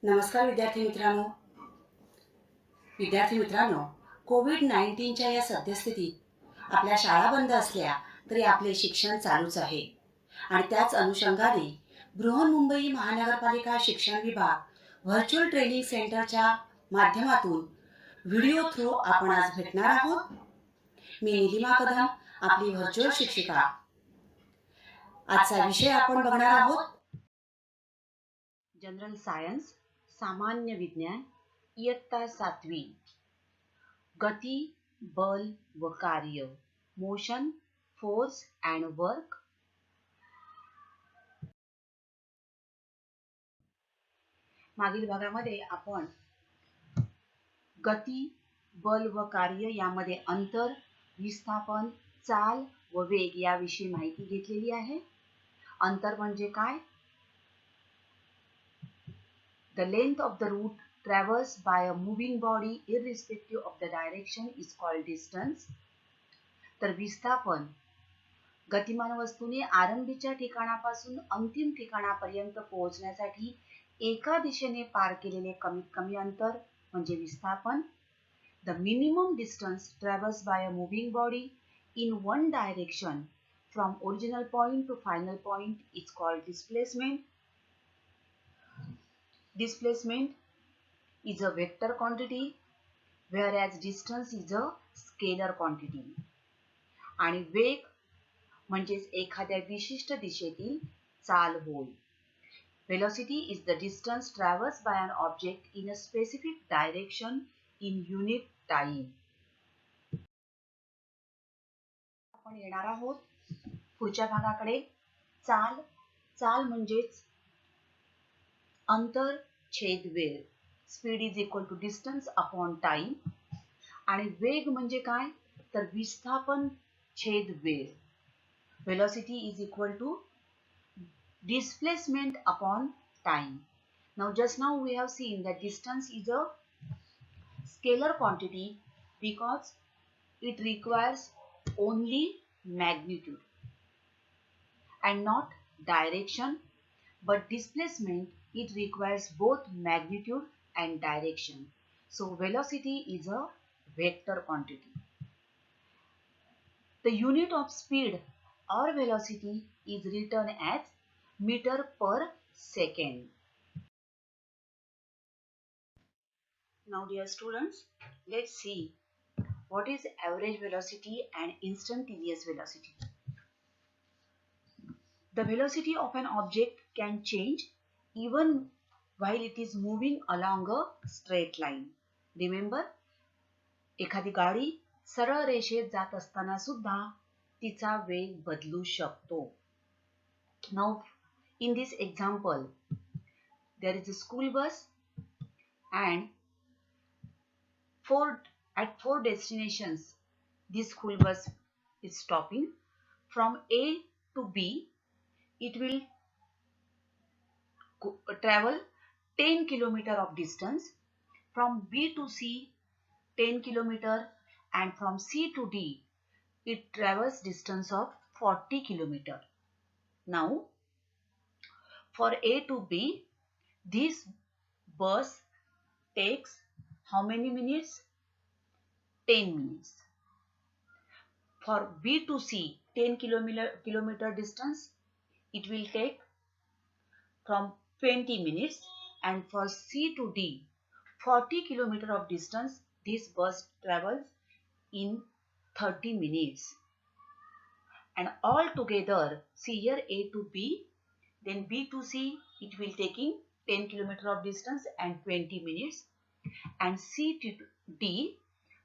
नमस्कार विद्यार्थी मित्रांनो, कोविड-19च्या या सद्यस्थितीत आपल्या शाळा बंद असल्या तरी आपले शिक्षण चालूच आहे आणि त्याच अनुषंगाने बृहन्मुंबई महानगरपालिका शिक्षण विभाग व्हर्च्युअल ट्रेनिंग सेंटरच्या माध्यमातून व्हिडिओ थ्रू आपण आज भेटणार आहोत. मी निलिमा कदम, आपली व्हर्च्युअल शिक्षिका. आजचा विषय आपण बघणार आहोत जनरल सायन्स, सामान्य विज्ञान, इयत्ता 7वी. गती, बल व कार्य, मोशन, फोर्स अँड वर्क. मागील भागामध्ये आपण गती, बल व कार्य यामध्ये अंतर, विस्थापन, चाल व वेग याविषयी माहिती घेतलेली आहे. अंतर म्हणजे काय? The length of the route traversed by a moving body irrespective of the direction is called distance. तर विस्थापन गतिमान वस्तूने आरंभीच्या ठिकाणापासून अंतिम ठिकाणापर्यंत पोहोचण्यासाठी एका दिशेने पार केलेले कमीत कमी अंतर म्हणजे विस्थापन. The minimum distance traversed by a moving body in one direction from original point to final point is called displacement. Displacement is a vector quantity whereas distance is a scalar quantity. आणि वेग म्हणजेच एखाद्या विशिष्ट दिशेतील चाल होय. Velocity is the distance traversed by an object in a specific direction in unit time. आपण येणार आहोत पुढच्या भागाकडे. चाल म्हणजेच अंतर छेद वेळ. Speed is equal to distance upon time. आणि वेग म्हणजे काय? तर विस्थापन छेद वेळ. Velocity is equal to displacement upon time. Just now we have seen that distance is a scalar quantity because it requires only magnitude and not direction, but displacement it requires both magnitude and direction. So velocity is a vector quantity. The unit of speed or velocity is written as meter per second. Now dear students, let's see what is average velocity and instantaneous velocity. The velocity of an object can change even while it is moving along a straight line. Remember, एखादी गाडी सरळ रेषेत जात असताना सुद्धा तिचा वेग बदलू शकतो. Now in this example, there is a school bus and at four destinations this school bus is stopping. From A to B, it will travel 10 kilometer of distance. From B to C, 10 kilometer, and from C to D, it travels distance of 40 kilometer. Now, for A to B, this bus takes how many minutes? 10 minutes. For B to C, 10 kilometer distance, it will take from 20 minutes, and for C to D, 40 kilometer of distance, this bus travels in 30 minutes. And all together, see here A to B, then B to C, it will taking 10 kilometer of distance and 20 minutes, and C to D,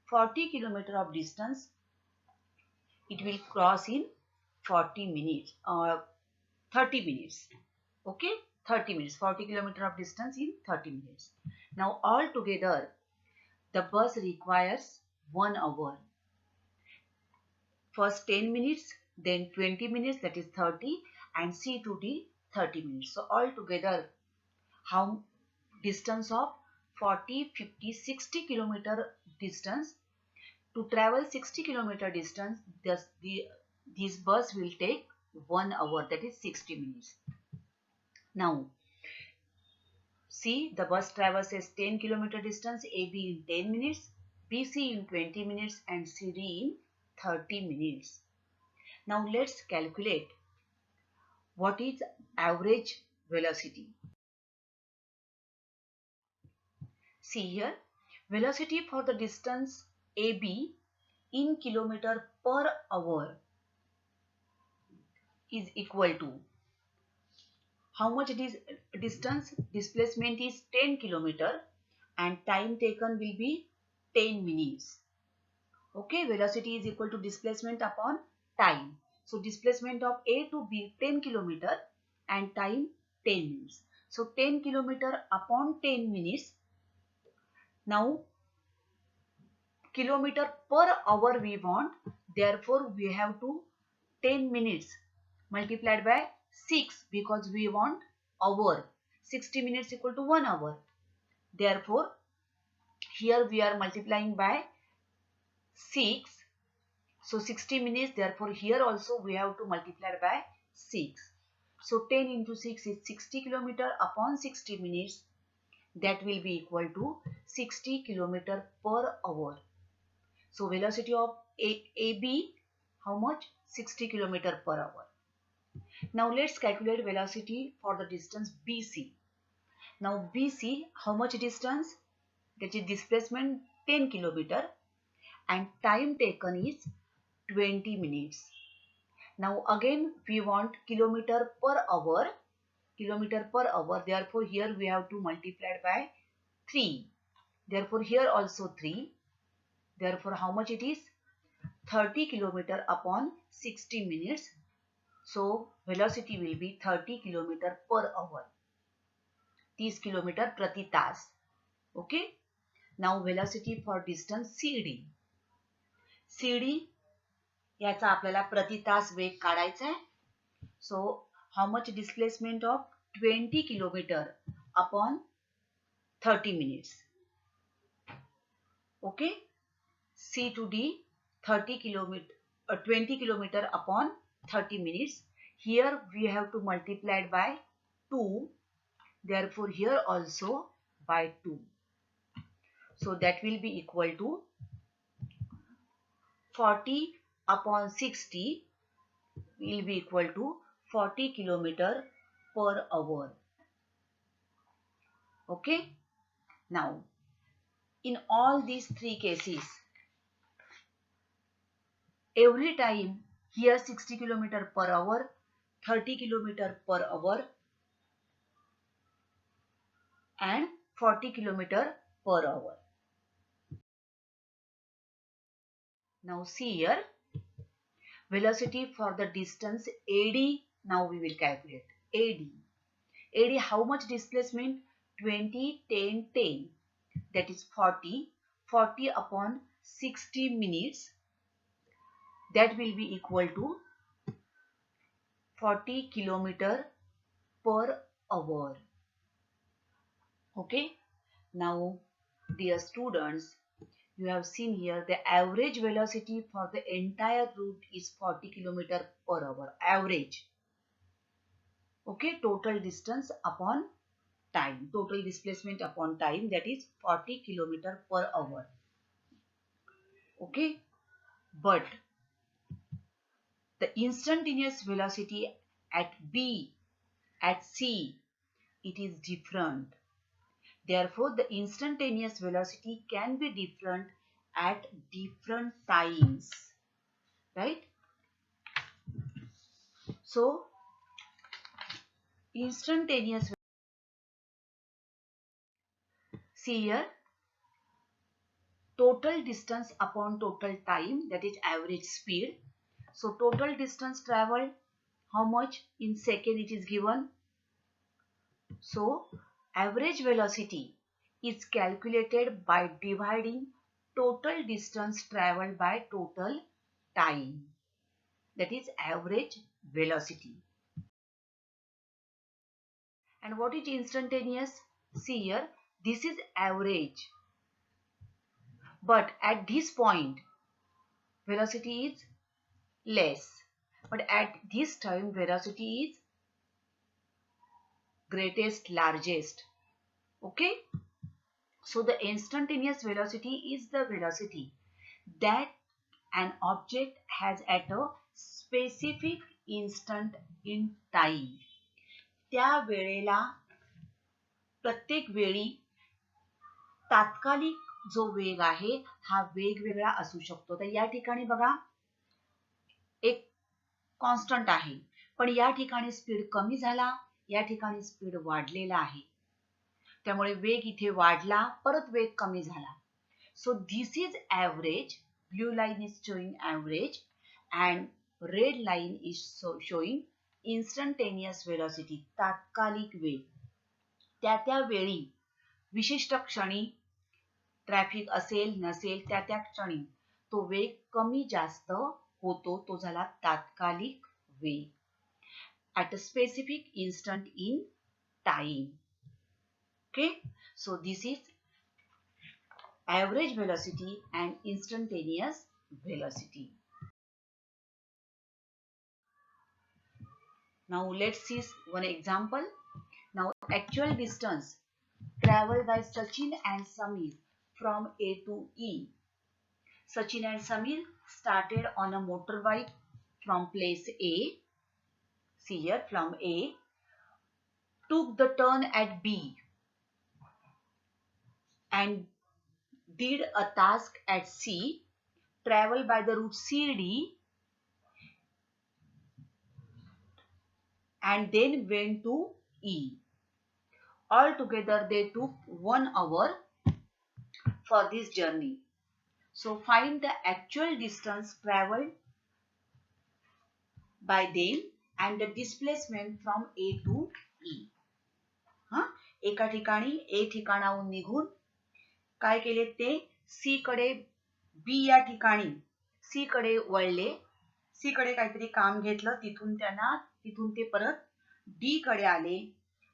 40 kilometer of distance, it will cross in 40 minutes or 30 minutes. Okay, 30 minutes, 40 kilometer of distance in 30 minutes. Now all together, the bus requires 1 hour. First 10 minutes, then 20 minutes, that is 30, and C to D 30 minutes. So all together, how distance of 40, 50, 60 kilometer distance. To travel 60 kilometer distance, this bus will take 1 hour, that is 60 minutes. Now, C, the bus traverses 10 kilometer distance AB in 10 minutes, BC in 20 minutes and CD in 30 minutes. Now let's calculate what is average velocity. See here, velocity for the distance AB in kilometer per hour is equal to how much it is distance? Displacement is 10 kilometer and time taken will be 10 minutes. Okay, velocity is equal to displacement upon time. So displacement of A to B 10 kilometer and time 10 minutes. So 10 kilometer upon 10 minutes. Now kilometer per hour we want. Therefore we have to 10 minutes multiplied by 6 because we want hour. 60 minutes equal to 1 hour. Therefore here we are multiplying by 6. So 60 minutes, therefore here also we have to multiply by 6. So 10 into 6 is 60 kilometer upon 60 minutes. That will be equal to 60 kilometer per hour. So velocity of AB, how much? 60 kilometer per hour. Now let's calculate velocity for the distance BC. Now BC, how much distance? That is displacement 10 kilometer and time taken is 20 minutes. Now again we want kilometer per hour. Kilometer per hour. Therefore here we have to multiply by 3. Therefore here also 3. Therefore how much it is? 30 kilometer upon 60 minutes. So velocity will be 30 kilometer per hour. 30 kilometer prati Tas. Okay. Now velocity for distance CD. CD याचा आपल्याला प्रति तास वेग काढायचा आहे. So how much displacement of 20 kilometer upon 30 minutes. Okay. C to D 30 kilometer 20 kilometer upon 30 minutes. Here we have to multiply it by 2. Therefore here also by 2. So that will be equal to 40 upon 60 will be equal to 40 kilometer per hour. Okay. Now in all these three cases, every time here 60 kilometer per hour, 30 kilometer per hour and 40 kilometer per hour. Now see here, velocity for the distance AD, now we will calculate AD. AD, how much displacement? 20, 10, 10. That is 40. 40 upon 60 minutes. That will be equal to 40 kilometer per hour. Okay. Now, dear students, you have seen here the average velocity for the entire route is 40 kilometer per hour. Average. Okay. Total distance upon time. Total displacement upon time, that is 40 kilometer per hour. Okay. But the instantaneous velocity at B, at C, it is different. Therefore, the instantaneous velocity can be different at different times. Right? So, instantaneous, see here, total distance upon total time, that is average speed. So, total distance traveled, how much in second it is given. So, average velocity is calculated by dividing total distance traveled by total time. That is average velocity. And what is instantaneous? See here, this is average. But at this point, velocity is less. But at this time, velocity is greatest, largest. Okay. So the instantaneous velocity is the velocity that an object has at a specific instant in time. त्या वेळेला प्रत्येक वेळी तात्कालिक जो वेग आहे हा वेगवेगळा असू शकतो. तर या ठिकाणी बघा एक कॉन्स्टंट आहे, पण या ठिकाणी स्पीड कमी झाला, या ठिकाणी स्पीड वाढलेला आहे. त्यामुळे वेग इथे वाढला, परत वेग कमी झाला. So this is average. Blue line is showing average and red line is showing instantaneous velocity. तात्कालिक वेग. त्या वेळी विशिष्ट क्षणी ट्रॅफिक असेल नसेल त्या क्षणी तो वेग कमी जास्त होतो, तो झाला तात्कालिक वेग. At a specific instant in time. Okay, so this is average velocity and instantaneous velocity. Now let's see one example. Now actual distance traveled by Sachin and Samir from A to E. Sachin and Samir started on a motorbike from place A. See here, from A, took the turn at B and did a task at C, traveled by the route CD and then went to E. Altogether they took 1 hour for this journey. So find the actual distance traveled by them and the displacement from A to E. एका ठिकाणी A ठिकाणाहून निघून काय केले ते C कडे B या ठिकाणी C कडे वळले. C कडे काहीतरी काम घेतलं, तिथून ते परत D कडे आले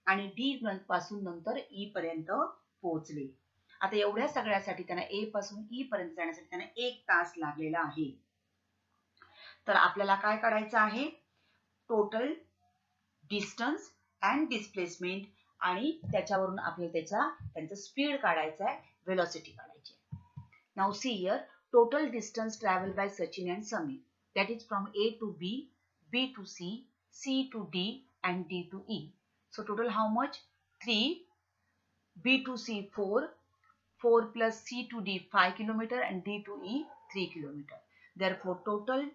आणि D पासून नंतर E पर्यंत पोहोचले. आता एवढ्या सगळ्यासाठी त्यांना A पासून E पर्यंत जाण्यासाठी त्यांना 1 तास लागलेला आहे. तर आपल्याला काय काढायचं आहे? टोटल डिस्टन्स अँड डिस्प्लेसमेंट आणि त्याच्यावरून आपल्याला त्यांचं स्पीड काढायचं आहे, वेलोसिटी काढायची आहे. Now see here, total distance travel by Sachin and Sameer, that is from A to B, B to C, C to D and D to E. So total how much? 3, B to C 4, 4 plus C to D 5 km and D to E 3 km. Therefore total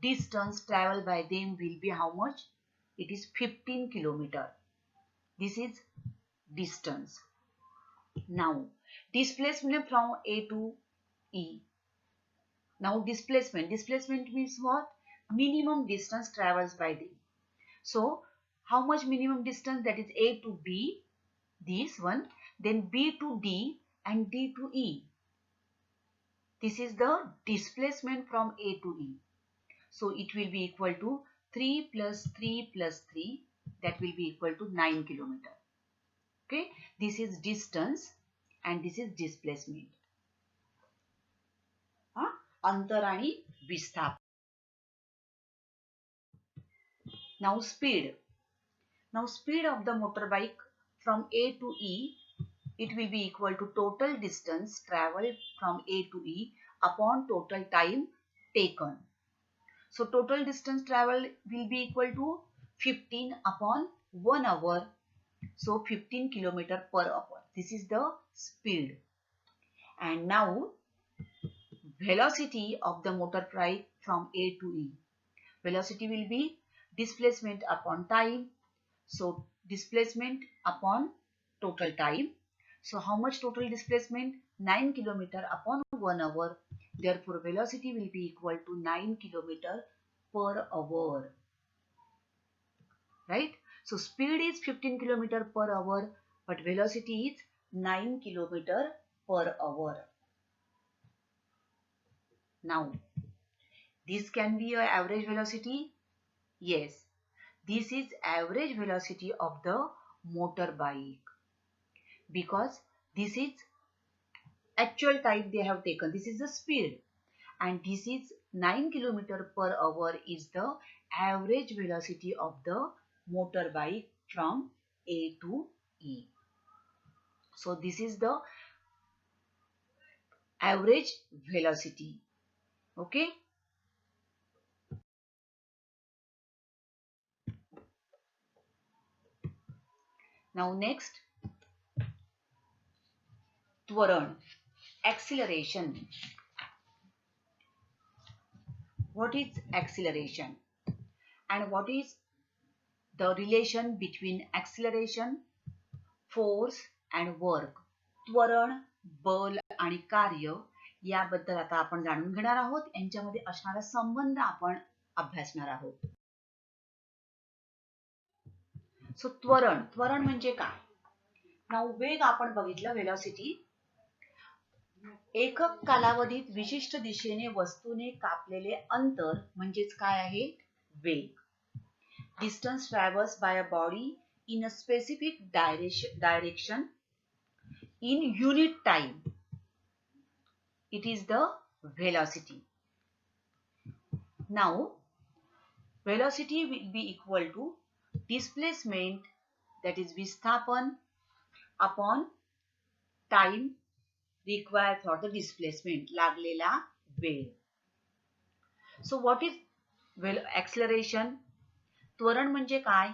distance traveled by them will be how much? It is 15 km. This is distance. Now displacement from A to E. Now displacement means what? Minimum distance travels by them. So how much minimum distance? That is A to B, this one, then B to D and D to E. This is the displacement from A to E. So it will be equal to 3 plus 3 plus 3, that will be equal to 9 km. Okay, this is distance and this is displacement. अंतर आणि विस्थापन. Now speed. Now speed of the motorbike from A to E, it will be equal to total distance traveled from A to E upon total time taken. So total distance traveled will be equal to 15 upon 1 hour. So 15 km per hour. This is the speed. And now velocity of the motorbike from A to E. Velocity will be displacement upon time. So displacement upon total time. So how much total displacement? 9 km upon 1 hour. Therefore velocity will be equal to 9 km per hour. Right? So speed is 15 km per hour, but velocity is 9 km per hour. Now this can be your average velocity. Yes, this is average velocity of the motorbike because this is actual time they have taken. This is the speed and this is 9 km per hour is the average velocity of the motorbike from A to E. So this is the average velocity. Okay. Now next, Twaran, acceleration. What is acceleration? And what is the relation between acceleration, force and work? त्वरण, बल आणि कार्य याबद्दल आता आपण जाणून घेणार आहोत. यांच्यामध्ये असणारा संबंध आपण अभ्यासणार आहोत. सो त्वरण, त्वरण म्हणजे काय? नाव वेग आपण बघितलं, वेलॉसिटी. एकक कालावधीत विशिष्ट दिशेने वस्तूने कापलेले अंतर म्हणजेच काय आहे? वेग. Distance traversed by a body in a specific direction in unit time. It is the velocity. Now, velocity will be equal to displacement, that is Visthapan, upon time required for the displacement, लागलेला वेळ. So what is acceleration? त्वरण म्हणजे काय?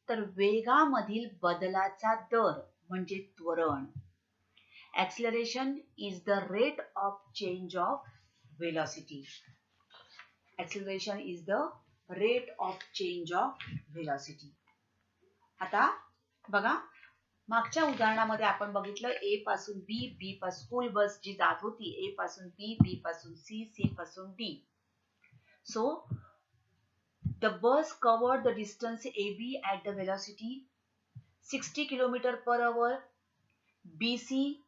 तर वेगामधील बदलाचा दर म्हणजे त्वरण. Acceleration is the rate of change of velocity. Acceleration is the rate of change of velocity. आता बघा, मागच्या उदाहरणामध्ये आपण बघितलं A पासून B, B पासून स्कूल बस जी जात होती A पासून B, B पासून C, C पासून D. So the bus covered the distance AB at the velocity 60 km per hour, BC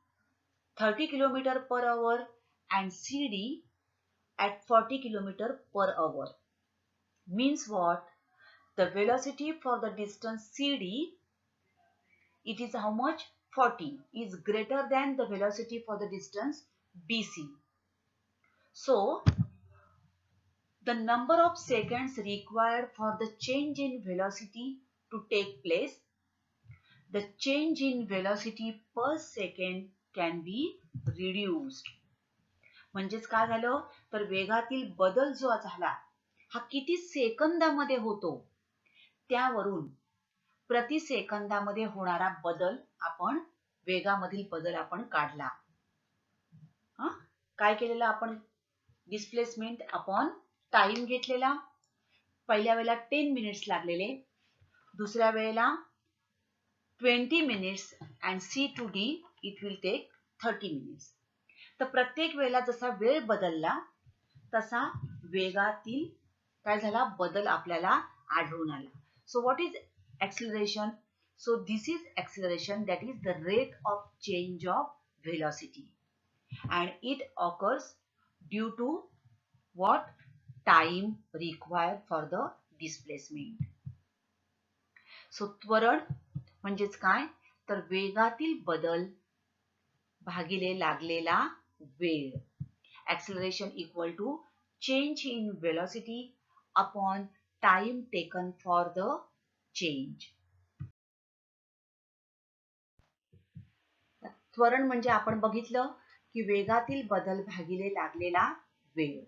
30 km per hour and CD at 40 km per hour. Means what? The velocity for the distance CD, it is how much? 40 is greater than the velocity for the distance BC. So the number of seconds required for the change in velocity to take place, the change in velocity per second can be reduced. म्हणजेच काय झालं? तर वेगातील बदल जो झाला हा किती सेकंदामध्ये होतो त्यावरून प्रति सेकंदामध्ये होणारा बदल आपण वेगामधील बदल आपण काढला. काय केलेलं आपण? डिस्प्लेसमेंट अपॉन टाइम घेतलेला. पहिल्या वेळेला 10 मिनिट्स लागलेले, दुसऱ्या वेळेला 20 minutes and C to D it will take 30 minutes. तर प्रत्येक वेळेला जसा वेळ बदलला तसा वेगातील काय झाला बदल आपल्याला आढळून आला. So what is acceleration? So this is acceleration, that is the rate of change of velocity, and it occurs due to what? Time required for the displacement. So त्वरण म्हणजेच काय? तर वेगातील बदल भागिले लागलेला वेळ. Acceleration equal to change in velocity upon time taken for the change. त्वरण म्हणजे आपण बघितलं की वेगातील बदल भागिले लागलेला वेळ.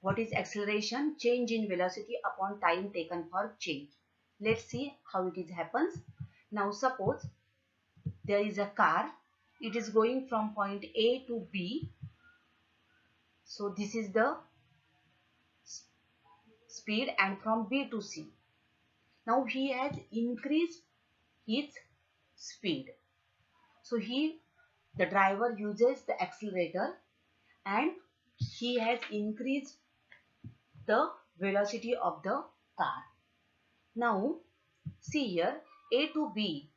What is acceleration? Change in velocity upon time taken for change. Let's see how it happens. Now suppose there is a car. It is going from point A to B. So this is the speed, and from B to C. Now he has increased its speed. So the driver uses the accelerator and he has increased the velocity of the car. Now see here, A to B,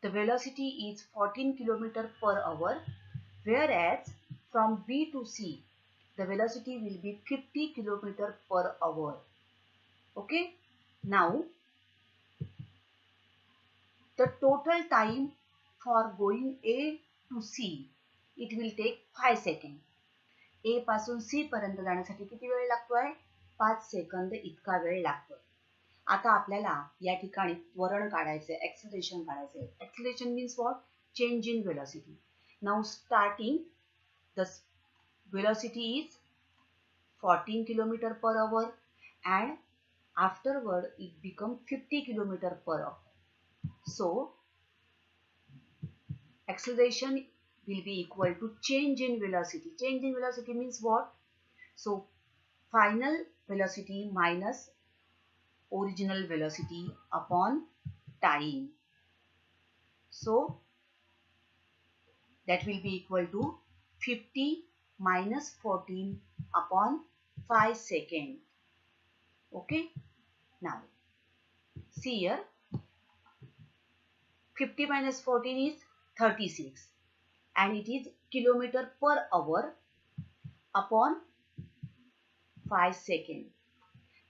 the velocity is 14 km per hour, whereas from B to C, the velocity will be 50 km per hour. Okay. Now the total time for going A to C, it will take 5 seconds. A पासून C पर्यंत जाण्यासाठी किती वेळ लागतोय? 5 second इतका वेळ लागतो. आता आपल्याला या ठिकाणी त्वरण काढायचे, acceleration काढायचे. Acceleration means what? change in velocity. Now starting, the velocity is 14 km per hour and afterward it becomes 50 km per hour. So acceleration will be equal to change in velocity. Change in velocity means what? So final velocity minus original velocity upon time. So that will be equal to 50 minus 14 upon 5 seconds. Okay. Now see here, 50 minus 14 is 36 and it is kilometer per hour upon 5 seconds.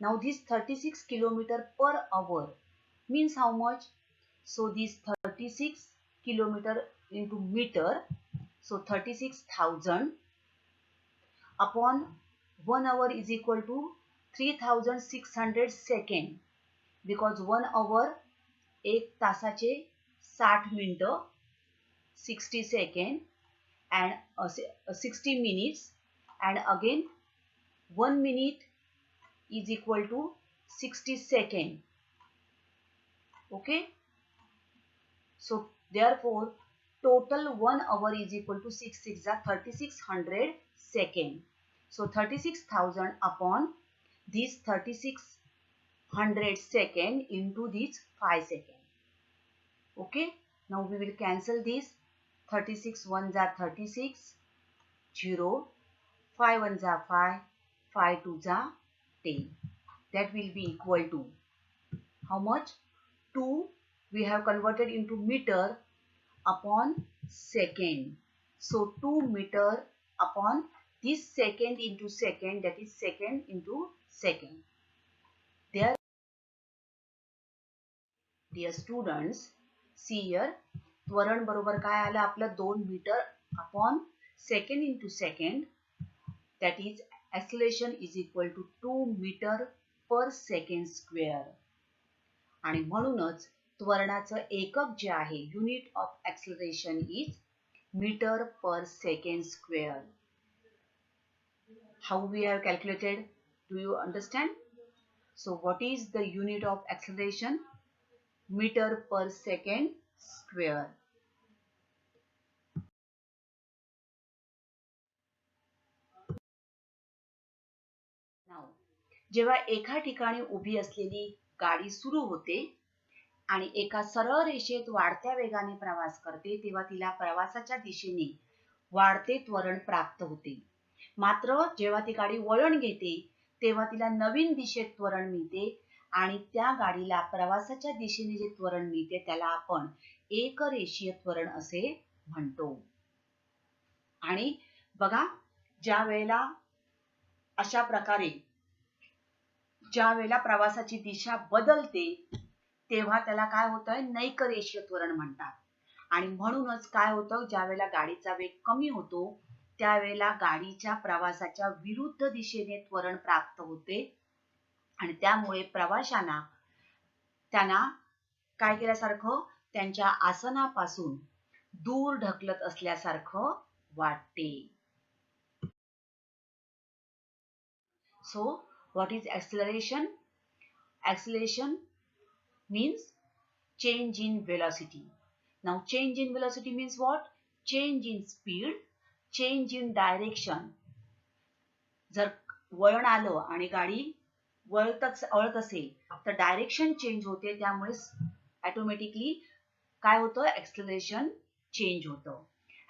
Now this 36 kilometer per hour means how much? So this 36 kilometer into meter, so 36,000 upon 1 hour is equal to 3600 second, because 1 hour एक तासाचे 60 मिनिटं 60 second and 60 minutes, and again 1 minute is equal to 60 seconds. Okay, so therefore total 1 hour is equal to 6 6 are 3600 seconds. So 36,000 upon this 3600 second into this 5 seconds. Okay, now we will cancel this. 36 ones are 36, 0, 5 ones are 5, 5 twos are 10. That will be equal to how much? 2 we have converted into meter upon second. So 2 meter upon this second into second, that is second into second. There, dear students, see here, त्वरण बरोबर काय आलं आपलं 2 metre upon second into second, that is acceleration is equal to 2 meter per second square. आणि म्हणूनच त्वरणाचं एकक जे आहे, unit of acceleration is meter per second square. How we have calculated? Do you understand? So what is the unit of acceleration? Meter per second square. Now, जेव्हा एका ठिकाणी उभी असलेली गाडी सुरू होते आणि एका सरळ रेषेत वाढत्या वेगाने प्रवास करते, तेव्हा तिला प्रवासाच्या दिशेने वाढते त्वरण प्राप्त होते. मात्र जेव्हा ती गाडी वळण घेते तेव्हा तिला नवीन दिशेत त्वरण मिळते आणि त्या गाडीला प्रवासाच्या दिशेने जे त्वरण मिळते त्याला आपण एकरेषीय त्वरण असे म्हणतो. आणि बघा, ज्या वेळेला अशा प्रकारे ज्या वेळेला प्रवासाची दिशा बदलते तेव्हा त्याला काय होतंय, नैकरेषीय त्वरण म्हणतात. आणि म्हणूनच काय होतं, ज्या वेळेला गाडीचा वेग कमी होतो त्यावेळेला गाडीच्या प्रवासाच्या विरुद्ध दिशेने त्वरण प्राप्त होते आणि त्यामुळे प्रवाशांना त्यांना काय केल्यासारखं, त्यांच्या आसनापासून दूर ढकलत असल्यासारखं वाटते. So what is acceleration? Acceleration means change in velocity. Now change in velocity means what? Change in speed, change in direction. जर वळण आलं आणि गाडी वळत असेल तर डायरेक्शन चेंज होते, त्यामुळे ऑटोमॅटिकली काय होतं, एक्सेलरेशन चेंज होतं.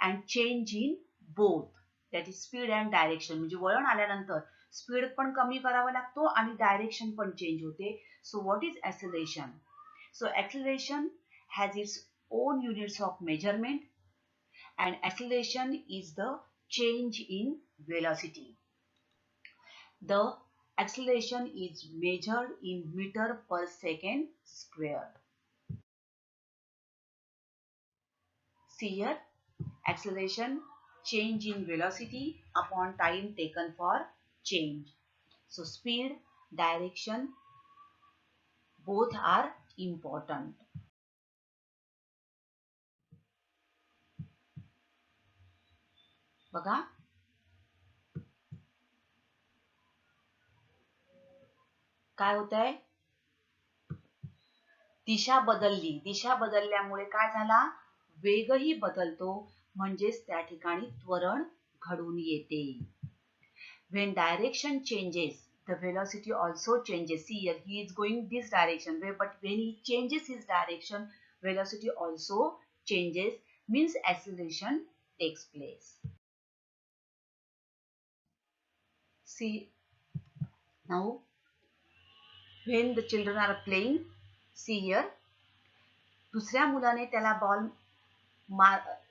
And change in both, that is speed and direction. म्हणजे वळण आल्यानंतर स्पीड पण कमी करावा लागतो आणि डायरेक्शन पण चेंज होते. So what is acceleration? So acceleration has its own units of measurement and acceleration is the change in velocity. The acceleration is measured in meter per second square. See here, acceleration, change in velocity upon time taken for change. So speed, direction, both are important. बघा काय होत आहे, दिशा बदलली. दिशा बदलल्यामुळे काय झाला, वेगही बदलतो, म्हणजेच त्या ठिकाणी त्वरण घडून येते. When direction changes, the velocity also changes. See here, he is going this direction, but when he changes his direction, velocity also changes, means acceleration takes place. See now, when the children are playing, see here, दुसऱ्या मुलाने त्याला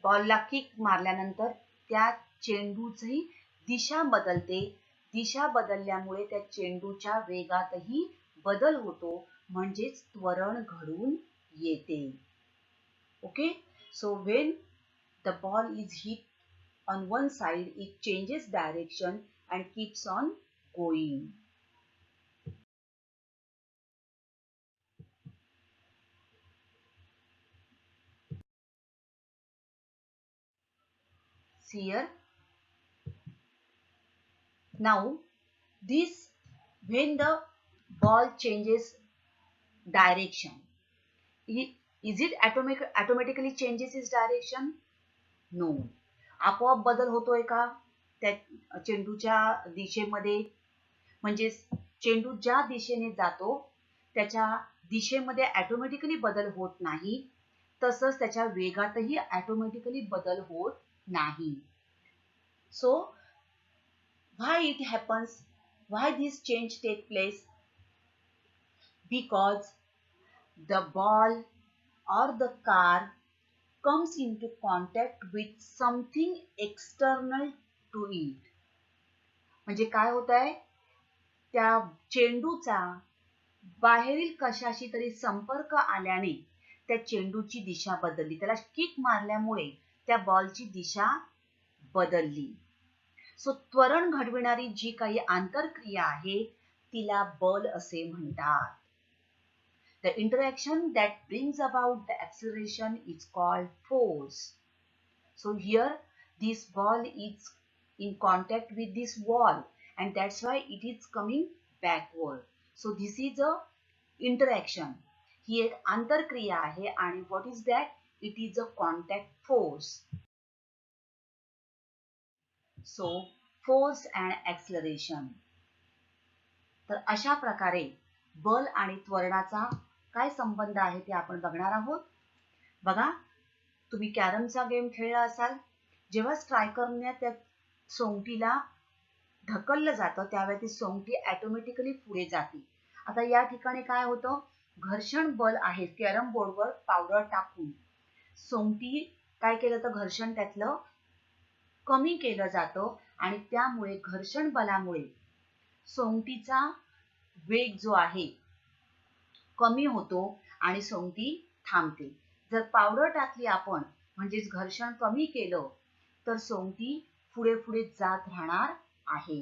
बॉलला kick मारल्यानंतर त्या चेंडूची दिशा बदलते. दिशा बदलल्यामुळे त्या चेंडूच्या वेगातही बदल होतो, म्हणजेच त्वरण घडून येते. Okay, so when the ball is hit on one side, it changes direction and keeps on going. See here. Now, this when the ball changes direction, is it automatically changes its direction? No. आपोआप बदल होतोय का त्या चेंडूच्या दिशेमध्ये? म्हणजे चेंडू ज्या दिशेने जातो त्याच्या दिशेमध्ये ऑटोमॅटिकली बदल होत नाही, तसंच त्याच्या वेगातही ऑटोमॅटिकली बदल होत नाही. So why it happens? Why this change take place? Because the ball or the car comes into contact with something external to it. म्हणजे काय होत आहे, त्या चेंडूचा बाहेरील कशाशी तरी संपर्क आल्याने त्या चेंडूची दिशा बदलली. त्याला किक मारल्यामुळे त्या बॉलची दिशा बदलली. सो त्वरण घडविणारी जी काही आंतरक्रिया आहे तिला बल असे म्हणतात. The interaction that brings about the acceleration is called force. So here this ball is in contact with this wall and that's why it is coming backward. So this is a interaction. ही एक आंतरक्रिया आहे आणि what is that? It is a contact force. So force and acceleration. तर अशा प्रकारे बल आणि त्वरणाचा काय संबंध आहे ते आपण बघणार आहोत. बघा, तुम्ही कॅरमचा गेम खेळला असाल, जेव्हा स्ट्रायकरने त्या सोंगटीला ढकललं जातं त्यावेळी ती सोंगटी ऑटोमॅटिकली पुढे जाते. आता या ठिकाणी काय होतं, घर्षण बल आहे. कॅरम बोर्डवर पावडर टाकून सोंगटी काय केलं तर घर्षण त्यातलं कमी केलं जातं आणि त्यामुळे घर्षण बलामुळे सोंगटीचा वेग जो आहे कमी होतो आणि सोंगटी थांबते. जर पावडर टाकली आपण म्हणजेच घर्षण कमी केलं तर सोंगटी पुढे पुढे जात राहणार आहे.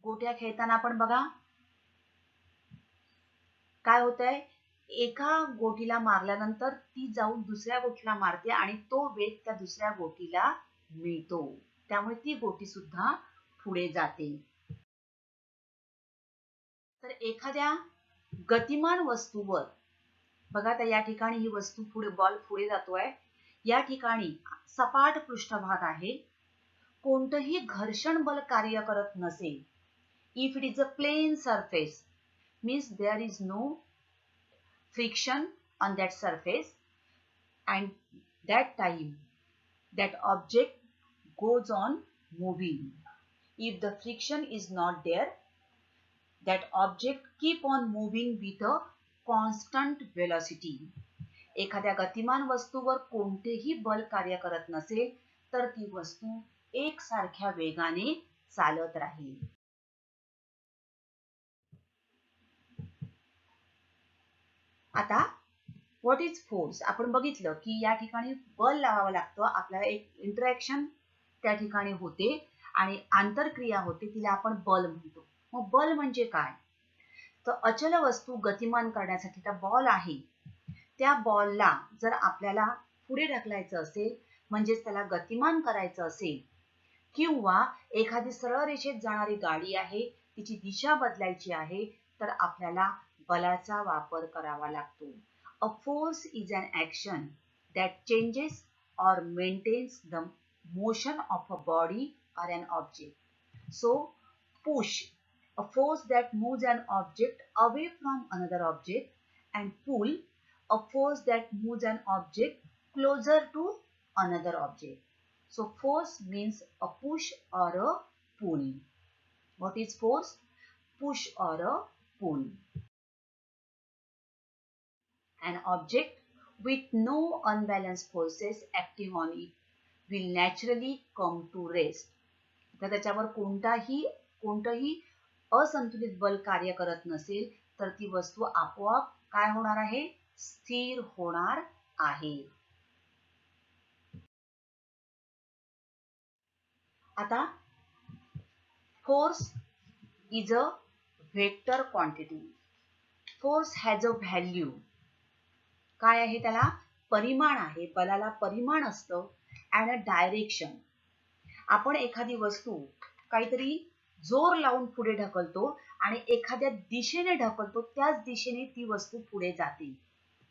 गोट्या खेळताना आपण बघा काय होतंय, एका गोटीला मारल्यानंतर ती जाऊन दुसऱ्या गोटीला मारते आणि तो वेग त्या दुसऱ्या गोटीला मिळतो, त्यामुळे ती गोटी सुद्धा पुढे जाते. तर एखाद्या गतिमान वस्तूवर बघा, तर या ठिकाणी ही वस्तू पुढे बॉल पुढे जातोय. या ठिकाणी सपाट पृष्ठभाग आहे, कोणतंही घर्षण बल कार्य करत नसेल. If it is a plane surface means there is no friction on that surface and that time that object goes on moving. If the friction is not there, that object keep on moving with a constant velocity. एखाद्या गतिमान वस्तूवर कोणतेही बल कार्य करत नसेल तर ती वस्तू एकसारख्या वेगाने चालत राहील. आता व्हॉट इज फोर्स? आपण बघितलं की या ठिकाणी बल लावावं लागतं, आपल्याला एक इंटरॅक्शन त्या ठिकाणी होते आणि आंतरक्रिया होते, तिला आपण बल म्हणतो. मग बल म्हणजे काय? तर अचल वस्तू गतिमान करण्यासाठी त्या बॉल आहे, त्या बॉलला जर आपल्याला पुढे ढकलायचं असेल म्हणजेच त्याला गतिमान करायचं असेल, किंवा एखादी सरळ रेषेत जाणारी गाडी आहे, तिची दिशा बदलायची आहे, तर आपल्याला बलाचा वापर करावा लागतो. A force is an action that changes or maintains the motion of a body or an object. So, push, a force that moves an object away from another object, and pull, a force that moves an object closer to another object. So, force means a push or a pull. What is force? Push or a pull. An object with no unbalanced forces acting on it will naturally come to rest. तर त्याच्यावर कोणतंही असंतुलित बल कार्य करत नसेल तर ती वस्तू आपोआप काय होणार आहे? स्थिर होणार आहे. आता force is a vector quantity. Force has a value. काय आहे त्याला? परिमाण आहे. बलाला परिमाण असतं. and a direction. आपण एखादी वस्तू काहीतरी जोर लावून पुढे ढकलतो आणि एखाद्या दिशेने ढकलतो, त्याच दिशेने ती वस्तू पुढे जाते.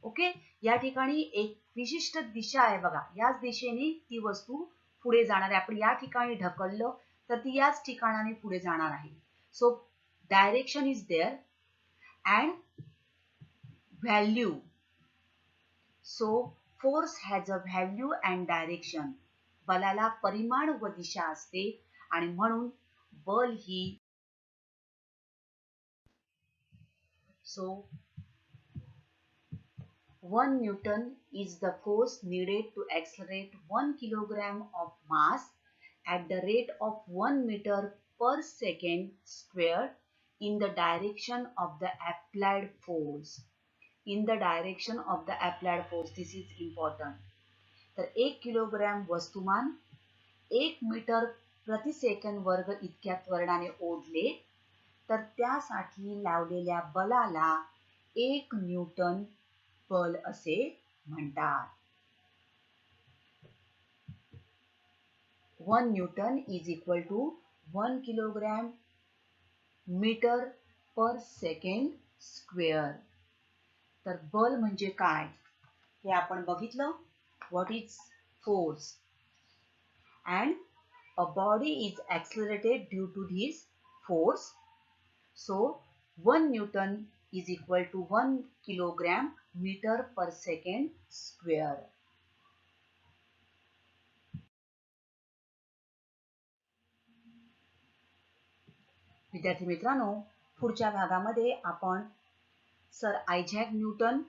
ओके, या ठिकाणी एक विशिष्ट दिशा आहे बघा, याच दिशेने ती वस्तू पुढे जाणार आहे. आपण या ठिकाणी ढकललं तर ती याच ठिकाणाने पुढे जाणार आहे. So direction is there and value. So force has a value and direction. बलाला परिमाण व दिशा असते आणि म्हणून बल ही So 1 Newton is the force needed to accelerate 1 kilogram of mass at the rate of 1 meter per second squared in the direction of the applied force. In the direction of the applied force. This is important. तर 1 kilogram वस्तुमान 1 metre प्रति second वर्ग इतक्या त्वरणाने ओढले तर त्यासाठी लावलेल्या Balala 1 Newton बल असे म्हणतात. 1 newton is equal to 1 kilogram metre per second square. तर बल म्हणजे काय हे आपण बघितलं. What is force? And a body is accelerated due to this force. So 1 Newton is equal to 1 kilogram meter per second square. विद्यार्थी मित्रांनो, पुढच्या भागामध्ये आपण सर आयझॅक न्यूटन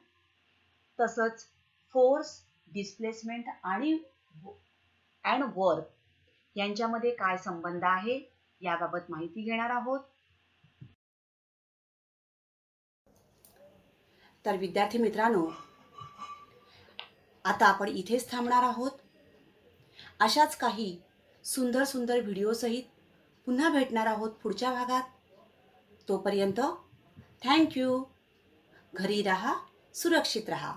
तसंच फोर्स, डिस्प्लेसमेंट आणि वर्क यांच्यामध्ये काय संबंध आहे याबाबत माहिती घेणार आहोत. तर विद्यार्थी मित्रांनो, आता आपण इथेच थांबणार आहोत. अशाच काही सुंदर सुंदर व्हिडिओ सहित पुन्हा भेटणार आहोत पुढच्या भागात. तोपर्यंत थँक्यू. घरी राहा, सुरक्षित राहा.